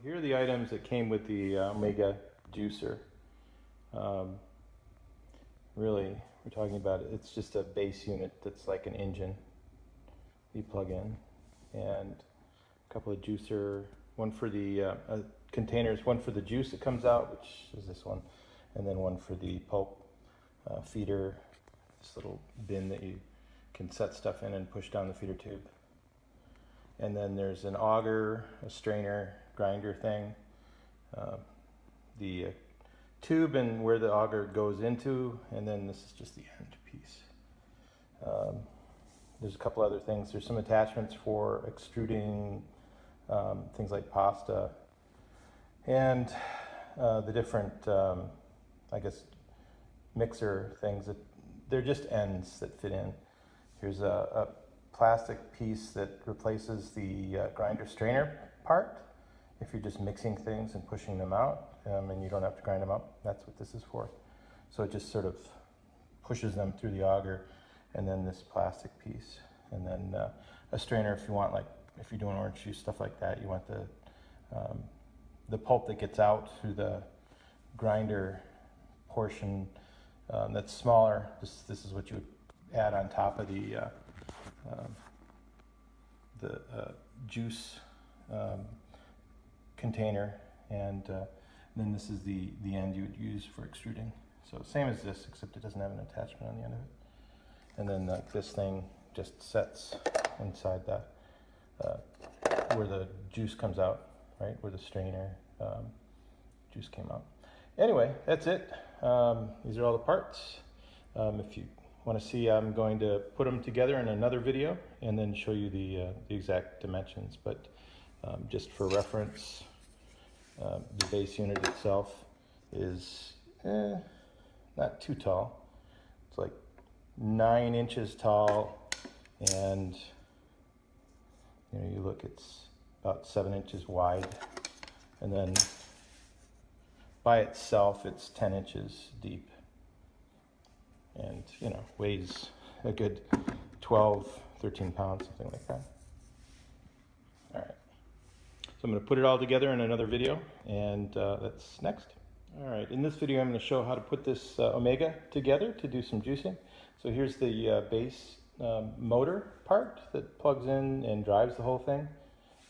here are the items that came with the Omega juicer. Really, we're talking about it's just a base unit that's like an engine you plug in, and a couple of juicer, one for the containers, one for the juice that comes out, which is this one, and then one for the pulp feeder, this little bin that you can set stuff in and push down the feeder tube. And then there's an auger, a strainer, grinder thing, the tube and where the auger goes into, and then this is just the end piece. There's a couple other things. There's some attachments for extruding things like pasta, and the different, I guess, mixer things. They're just ends that fit in. Here's a plastic piece that replaces the grinder strainer part if you're just mixing things and pushing them out, and you don't have to grind them up. That's what this is for. So it just sort of pushes them through the auger, and then this plastic piece, and then a strainer if you want, like if you're doing orange juice, stuff like that, you want the pulp that gets out through the grinder portion that's smaller. This is what you would add on top of the juice container, and then this is the end you would use for extruding. So same as this, except it doesn't have an attachment on the end of it. And then this thing just sets inside that where the juice comes out, right, where the strainer juice came out. Anyway, that's it. These are all the parts. If you want to see, I'm going to put them together in another video and then show you the exact dimensions. But just for reference, the base unit itself is not too tall. It's like 9 inches tall, and you look, it's about 7 inches wide, and then by itself it's 10 inches deep, and weighs a good 12-13 pounds, something like that. All right, so I'm going to put it all together in another video, and that's next. All right, in this video I'm going to show how to put this Omega together to do some juicing. So here's the base motor part that plugs in and drives the whole thing,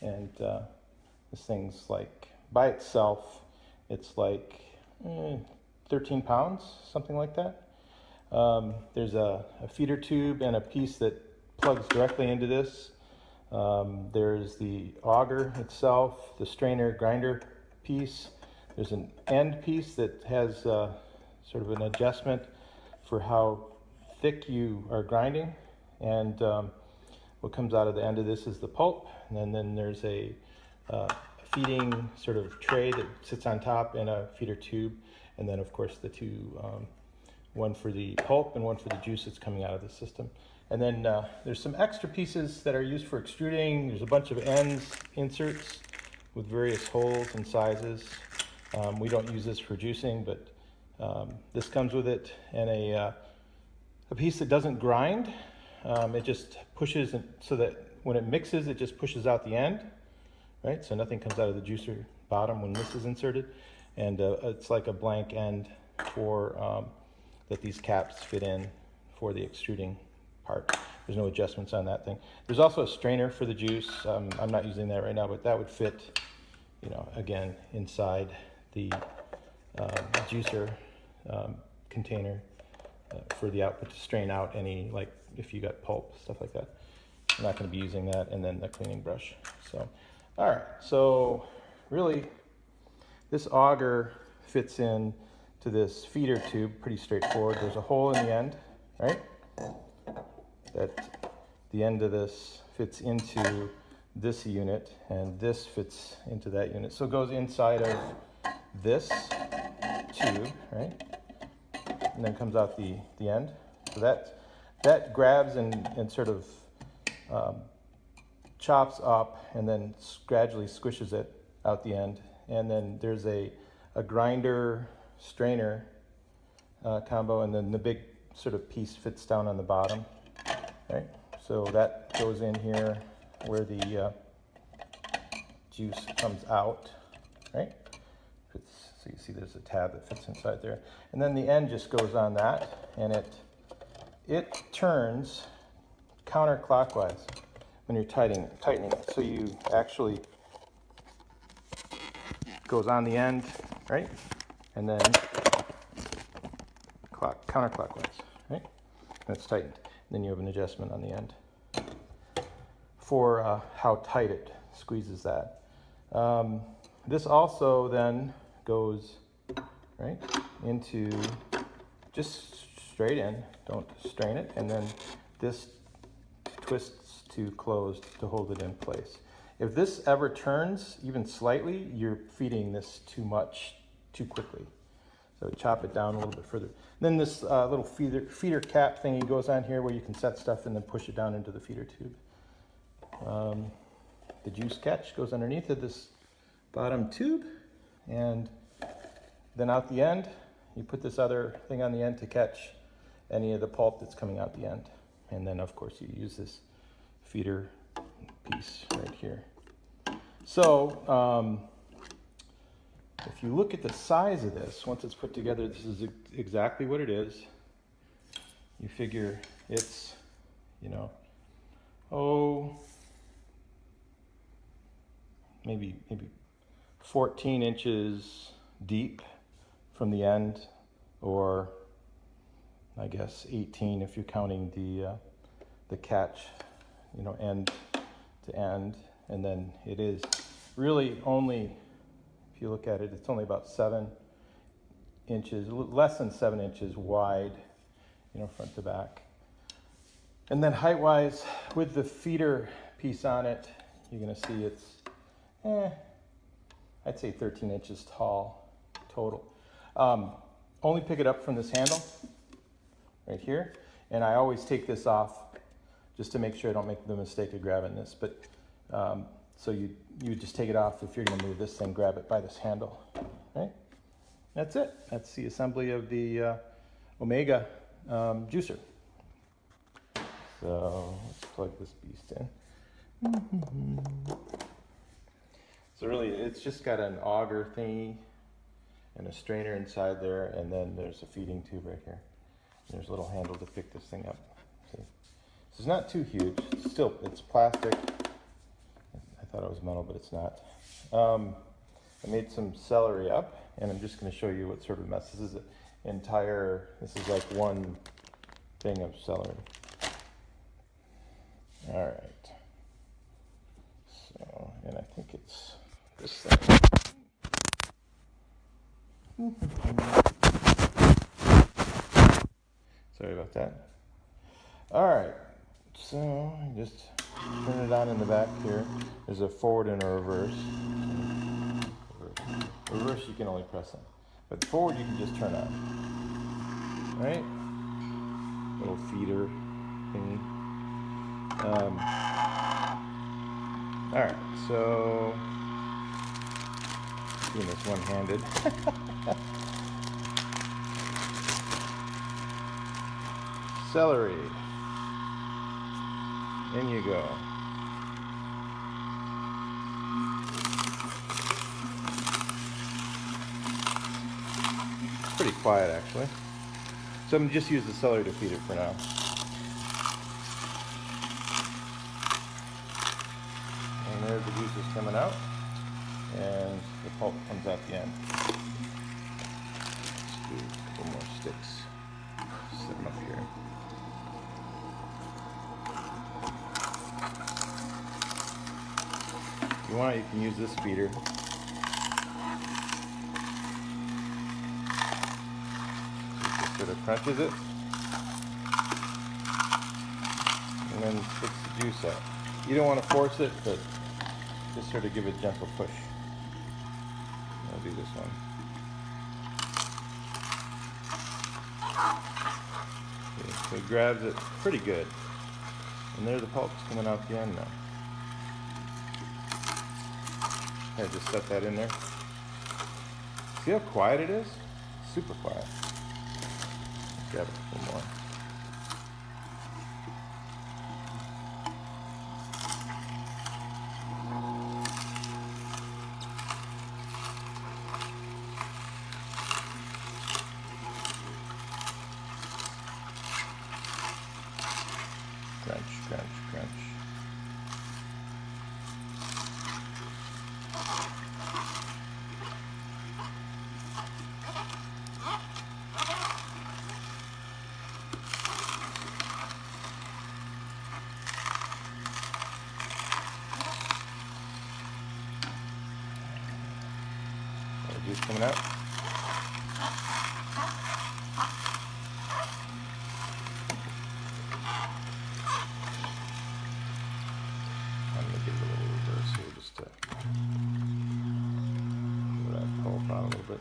and this thing's like, by itself, it's like 13 pounds, something like that. There's a feeder tube and a piece that plugs directly into this. There's the auger itself, the strainer grinder piece. There's an end piece that has sort of an adjustment for how thick you are grinding, and what comes out of the end of this is the pulp, and then there's a feeding sort of tray that sits on top and a feeder tube, and then of course the two, one for the pulp and one for the juice that's coming out of the system. And then there's some extra pieces that are used for extruding. There's a bunch of ends inserts with various holes and sizes. We don't use this for juicing, but this comes with it, and a piece that doesn't grind. It just pushes, so that when it mixes, it just pushes out the end, right? So nothing comes out of the juicer bottom when this is inserted, and it's like a blank end for that these caps fit in for the extruding part. There's no adjustments on that thing. There's also a strainer for the juice. I'm not using that right now, but that would fit, again, inside the juicer container for the output to strain out any, like if you got pulp, stuff like that. I'm not going to be using that, and then the cleaning brush. So, all right, so really this auger fits in to this feeder tube, pretty straightforward. There's a hole in the end, right? That the end of this fits into this unit, and this fits into that unit. So it goes inside of this tube, right? And then comes out the end. So that grabs and sort of chops up and then gradually squishes it out the end. And then there's a grinder strainer combo, and then the big sort of piece fits down on the bottom, right? So that goes in here where the juice comes out. right? So you see there's a tab that fits inside there. And then the end just goes on that, and it turns counterclockwise when you're tightening it. So you actually goes on the end, right? And then counterclockwise, right? And it's tightened. And then you have an adjustment on the end for how tight it squeezes that. This also then goes right into just straight in, don't strain it, and then this twists to close to hold it in place. If this ever turns even slightly, you're feeding this too much too quickly. So chop it down a little bit further. Then this little feeder cap thingy goes on here where you can set stuff and then push it down into the feeder tube. The juice catch goes underneath of this bottom tube, and then out the end, you put this other thing on the end to catch any of the pulp that's coming out the end. And then of course you use this feeder piece right here. So if you look at the size of this, once it's put together, this is exactly what it is. You figure it's, you know, maybe 14 inches deep from the end, or I guess 18 if you're counting the catch, you know, end to end. And then it is really only, if you look at it, it's only about 7 inches, less than 7 inches wide, you know, front to back. And then height-wise, with the feeder piece on it, you're gonna see it's, I'd say 13 inches tall total. Only pick it up from this handle right here, and I always take this off just to make sure I don't make the mistake of grabbing this. But so you just take it off. If you're going to move this thing, grab it by this handle. Right? That's it. That's the assembly of the Omega juicer. So let's plug this beast in. So really, it's just got an auger thingy and a strainer inside there, and then there's a feeding tube right here. And there's a little handle to pick this thing up. See? So it's not too huge. It's plastic. I thought it was metal, but it's not. I made some celery up, and I'm just going to show you what sort of mess. This is this is like one thing of celery. All right. So, and I think it's this thing. Sorry about that. All right, so just turn it on in the back here. There's a forward and a reverse. Reverse you can only press on, but forward you can just turn on. All right, little feeder thingy. All right, so doing this one-handed. Celery. In you go. It's pretty quiet actually. So I'm just use the celery to feed it for now. And there's the juices coming out, and the pulp comes out the end. Let's do a couple more sticks. Set them up here. If you want, you can use this feeder. Just sort of crunches it, and then sticks the juice out. You don't want to force it, but just sort of give it a gentle push. I'll do this one. Okay, so it grabs it pretty good. And there the pulp's coming out the end now. I just set that in there. See how quiet it is? Super quiet. Grab it a little more. juice coming out. I'm going to give it a little reverse here just to move that pulp out a little bit.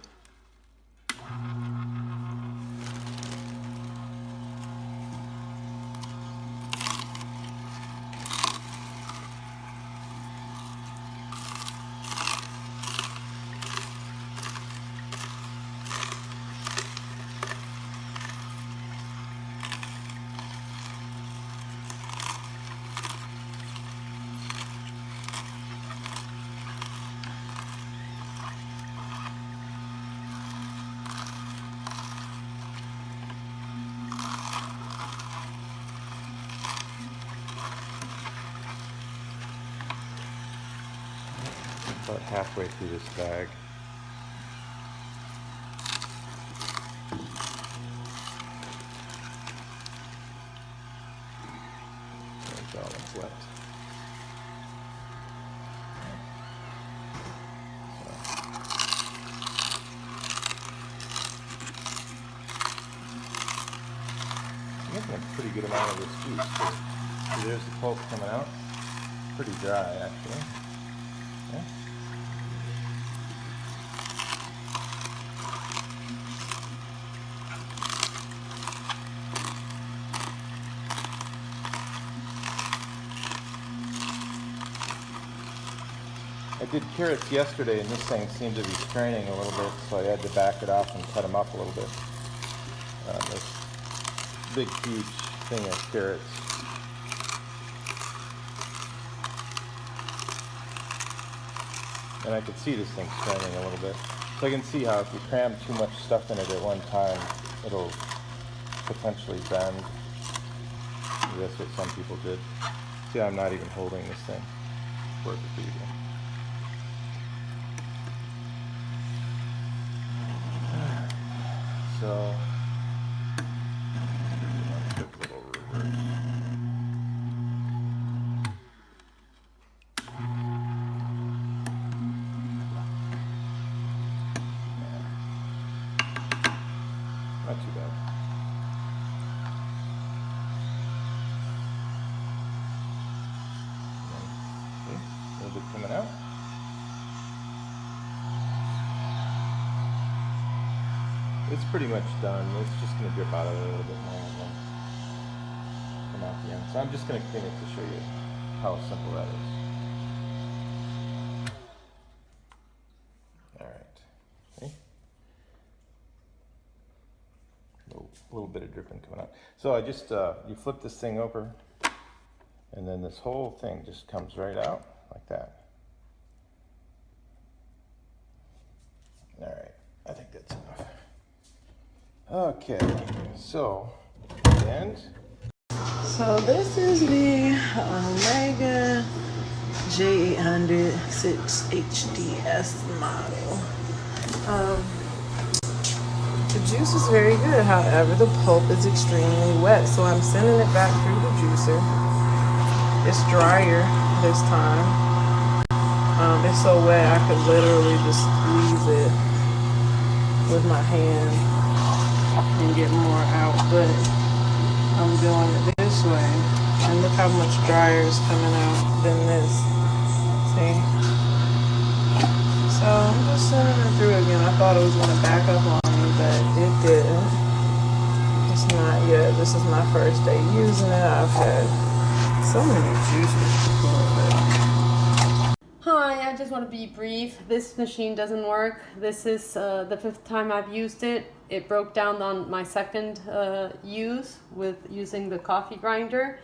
About halfway through this bag. It's all that's left. I'm making a pretty good amount of this juice. So there's the pulp coming out. Pretty dry, actually. Yeah. I did carrots yesterday and this thing seemed to be straining a little bit, so I had to back it off and cut them up a little bit. This big, huge thing of carrots. And I could see this thing straining a little bit. So I can see how if you cram too much stuff in it at one time, it'll potentially bend. That's what some people did. See, I'm not even holding this thing. Perfectly even. So, quick little reverse. Not too bad. See, a little bit coming out. It's pretty much done. It's just going to drip out of it a little bit more and then come out the end. So I'm just going to clean it to show you how simple that is. Alright. See? A little bit of dripping coming out. So I just, you flip this thing over and then this whole thing just comes right out like that. Alright, I think that's enough. Okay, so, and? So this is the Omega J8006HDS model. The juice is very good, however, the pulp is extremely wet, so I'm sending it back through the juicer. It's drier this time. It's so wet I could literally just squeeze it with my hand and get more out, but I'm doing it this way, and look how much drier is coming out than this. See? So I'm just sending it through again. I thought it was going to back up on me, but it didn't. It's not yet. This is my first day using it. I've had so many juices before. Hi, I just want to be brief. This machine doesn't work. This is the 5th time I've used it. It broke down on my second use with using the coffee grinder.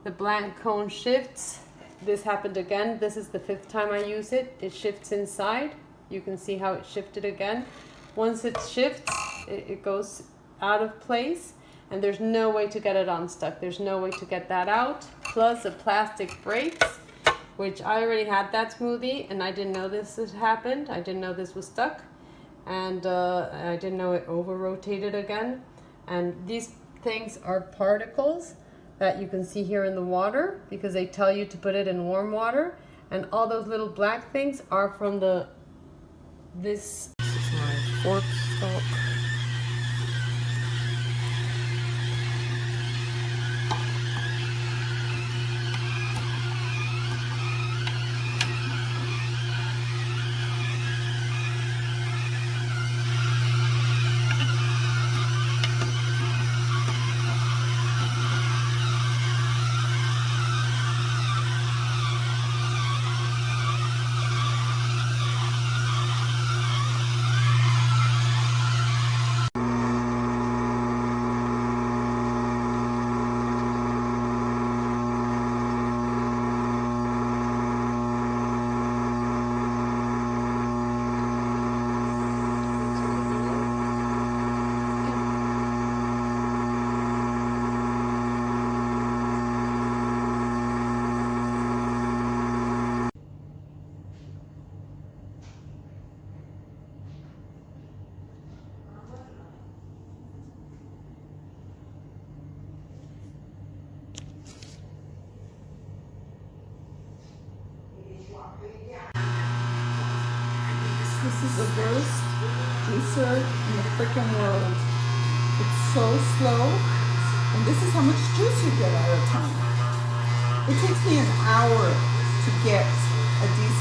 The blank cone shifts. This happened again. This is the 5th time I use it. It shifts inside. You can see how it shifted again. Once it shifts, it goes out of place and there's no way to get it unstuck. There's no way to get that out. Plus the plastic breaks, which I already had that smoothie and I didn't know this had happened. I didn't know this was stuck, and I didn't know it over rotated again. And these things are particles that you can see here in the water because they tell you to put it in warm water, and all those little black things are from this fork stalk. This is the worst juicer in the freaking world. It's so slow, and this is how much juice you get at a time. It takes me an hour to get a decent